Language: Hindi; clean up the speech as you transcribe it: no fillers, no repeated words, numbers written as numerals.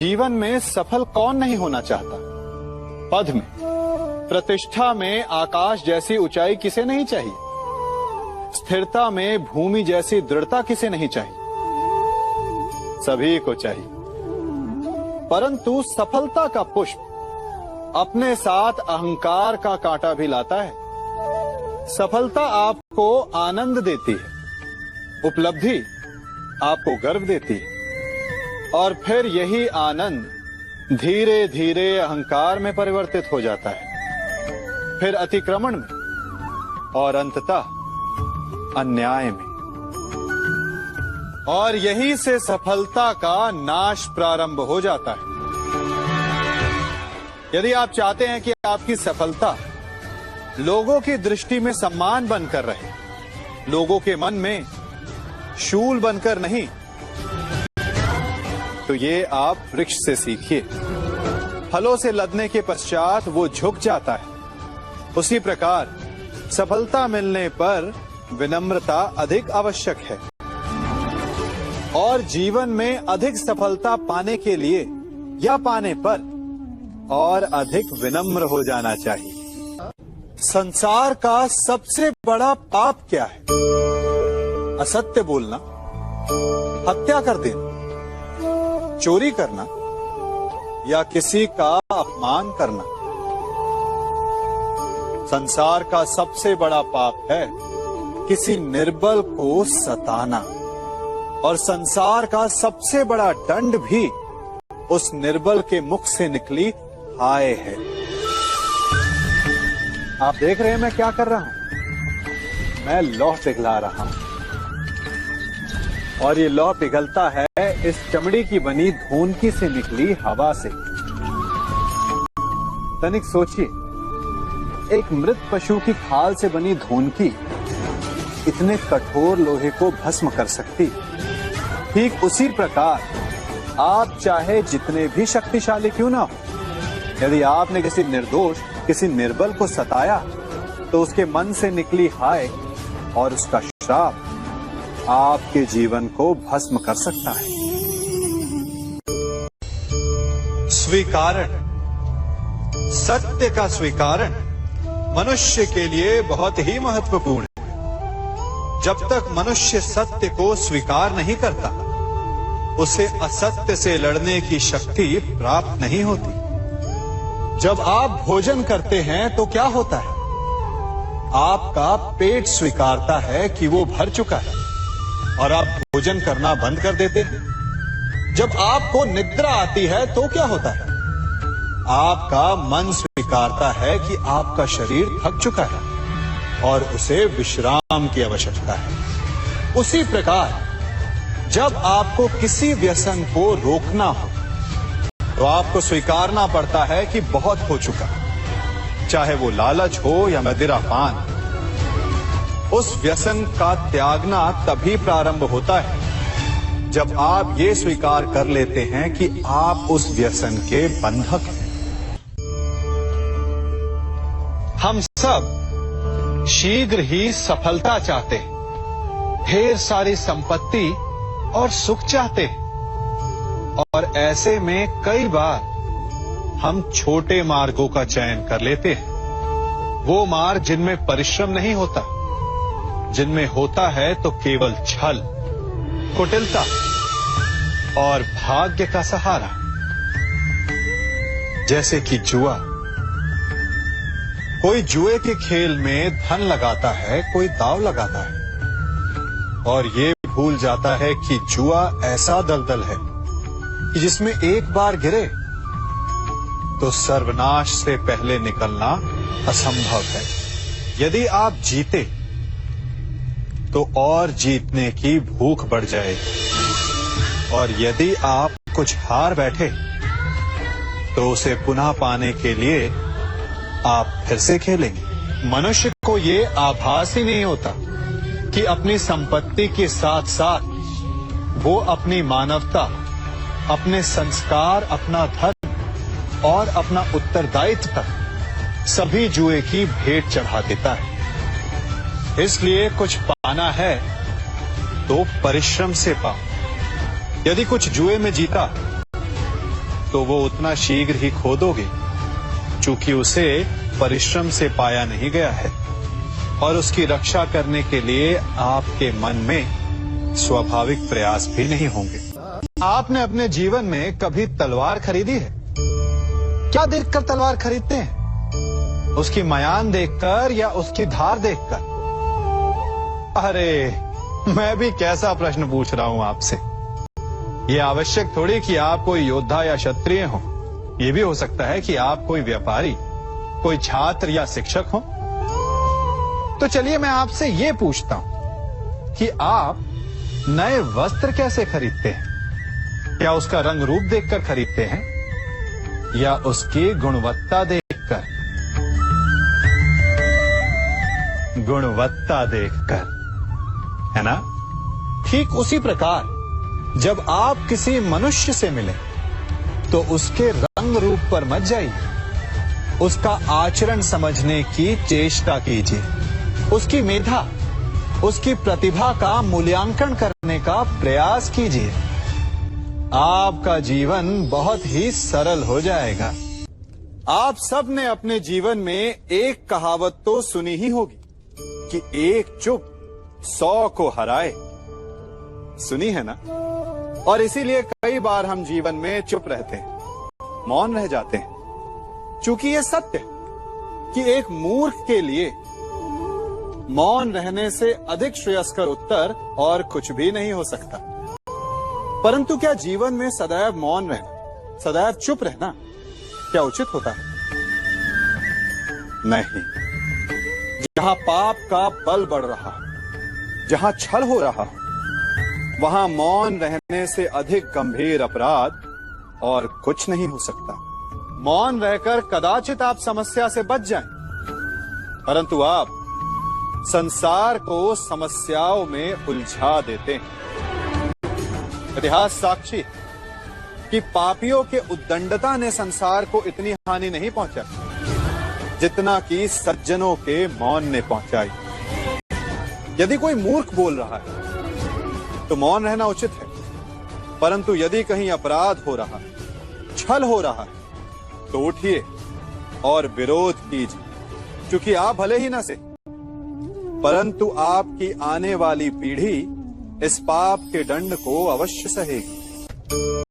जीवन में सफल कौन नहीं होना चाहता। पद में, प्रतिष्ठा में आकाश जैसी ऊंचाई किसे नहीं चाहिए। स्थिरता में भूमि जैसी दृढ़ता किसे नहीं चाहिए। सभी को चाहिए, परंतु सफलता का पुष्प अपने साथ अहंकार का कांटा भी लाता है। सफलता आपको आनंद देती है, उपलब्धि आपको गर्व देती है, और फिर यही आनंद धीरे धीरे अहंकार में परिवर्तित हो जाता है, फिर अतिक्रमण में और अंततः अन्याय में। और यही से सफलता का नाश प्रारंभ हो जाता है। यदि आप चाहते हैं कि आपकी सफलता लोगों की दृष्टि में सम्मान बनकर रहे, लोगों के मन में शूल बनकर नहीं, तो ये आप वृक्ष से सीखिए। फलों से लदने के पश्चात वो झुक जाता है, उसी प्रकार सफलता मिलने पर विनम्रता अधिक आवश्यक है। और जीवन में अधिक सफलता पाने के लिए या पाने पर और अधिक विनम्र हो जाना चाहिए। संसार का सबसे बड़ा पाप क्या है? असत्य बोलना, हत्या कर देना, चोरी करना या किसी का अपमान करना। संसार का सबसे बड़ा पाप है किसी निर्बल को सताना, और संसार का सबसे बड़ा दंड भी उस निर्बल के मुख से निकली हाय है। आप देख रहे हैं मैं क्या कर रहा हूं? मैं लौह पिघला रहा हूं, और ये लौह पिघलता है इस चमड़ी की बनी धोनकी से निकली हवा से। तनिक सोचिए, एक मृत पशु की खाल से बनी धोनकी इतने कठोर लोहे को भस्म कर सकती। ठीक उसी प्रकार आप चाहे जितने भी शक्तिशाली क्यों ना हो, यदि आपने किसी निर्दोष, किसी निर्बल को सताया, तो उसके मन से निकली हाय और उसका श्राप आपके जीवन को भस्म कर सकता है। स्वीकारण, सत्य का स्वीकारण मनुष्य के लिए बहुत ही महत्वपूर्ण है। जब तक मनुष्य सत्य को स्वीकार नहीं करता, उसे असत्य से लड़ने की शक्ति प्राप्त नहीं होती। जब आप भोजन करते हैं तो क्या होता है? आपका पेट स्वीकारता है कि वो भर चुका है, और आप भोजन करना बंद कर देते हैं। जब आपको निद्रा आती है तो क्या होता है? आपका मन स्वीकारता है कि आपका शरीर थक चुका है और उसे विश्राम की आवश्यकता है। उसी प्रकार जब आपको किसी व्यसन को रोकना हो, तो आपको स्वीकारना पड़ता है कि बहुत हो चुका, चाहे वो लालच हो या मदिरापान। उस व्यसन का त्यागना तभी प्रारंभ होता है जब आप ये स्वीकार कर लेते हैं कि आप उस व्यसन के बंधक हैं। हम सब शीघ्र ही सफलता चाहते हैं, ढेर सारी संपत्ति और सुख चाहते हैं, और ऐसे में कई बार हम छोटे मार्गों का चयन कर लेते हैं। वो मार्ग जिनमें परिश्रम नहीं होता, जिनमें होता है तो केवल छल, कुटिलता और भाग्य का सहारा। जैसे कि जुआ। कोई जुए के खेल में धन लगाता है, कोई दांव लगाता है, और ये भूल जाता है कि जुआ ऐसा दलदल है कि जिसमें एक बार गिरे तो सर्वनाश से पहले निकलना असंभव है। यदि आप जीते तो और जीतने की भूख बढ़ जाएगी, और यदि आप कुछ हार बैठे तो उसे पुनः पाने के लिए आप फिर से खेलेंगे। मनुष्य को ये आभास ही नहीं होता कि अपनी संपत्ति के साथ साथ वो अपनी मानवता, अपने संस्कार, अपना धर्म और अपना उत्तरदायित्व तक सभी जुए की भेंट चढ़ा देता है। इसलिए कुछ पाना है तो परिश्रम से पाओ। यदि कुछ जुए में जीता तो वो उतना शीघ्र ही खो दोगे, चूंकि उसे परिश्रम से पाया नहीं गया है और उसकी रक्षा करने के लिए आपके मन में स्वाभाविक प्रयास भी नहीं होंगे। आपने अपने जीवन में कभी तलवार खरीदी है? क्या देखकर तलवार खरीदते हैं? उसकी मयान देखकर या उसकी धार देखकर? अरे, मैं भी कैसा प्रश्न पूछ रहा हूं आपसे। यह आवश्यक थोड़ी कि आप कोई योद्धा या क्षत्रिय हो। यह भी हो सकता है कि आप कोई व्यापारी, कोई छात्र या शिक्षक हो। तो चलिए मैं आपसे यह पूछता हूं कि आप नए वस्त्र कैसे खरीदते हैं? क्या उसका रंग रूप देखकर खरीदते हैं या उसकी गुणवत्ता देखकर? गुणवत्ता देखकर, है ना? ठीक उसी प्रकार जब आप किसी मनुष्य से मिले तो उसके रंग रूप पर मत जाइए, उसका आचरण समझने की चेष्टा कीजिए, उसकी मेधा, उसकी प्रतिभा का मूल्यांकन करने का प्रयास कीजिए। आपका जीवन बहुत ही सरल हो जाएगा। आप सब ने अपने जीवन में एक कहावत तो सुनी ही होगी कि एक चुप 100 को हराए। सुनी है ना? और इसीलिए कई बार हम जीवन में चुप रहते हैं, मौन रह जाते हैं, क्योंकि यह सत्य है कि एक मूर्ख के लिए मौन रहने से अधिक श्रेयस्कर उत्तर और कुछ भी नहीं हो सकता। परंतु क्या जीवन में सदैव मौन रहना, सदैव चुप रहना क्या उचित होता है? नहीं। जहां पाप का बल बढ़ रहा, जहां छल हो रहा, वहां मौन रहने से अधिक गंभीर अपराध और कुछ नहीं हो सकता। मौन रहकर कदाचित आप समस्या से बच जाएं, परंतु आप संसार को समस्याओं में उलझा देते हैं। इतिहास साक्षी है कि पापियों के उद्दंडता ने संसार को इतनी हानि नहीं पहुंचाई जितना कि सज्जनों के मौन ने पहुंचाई। यदि कोई मूर्ख बोल रहा है तो मौन रहना उचित है, परंतु यदि कहीं अपराध हो रहा, छल हो रहा है तो उठिए और विरोध कीजिए, क्योंकि आप भले ही न से, परंतु आपकी आने वाली पीढ़ी इस पाप के दंड को अवश्य सहेगी।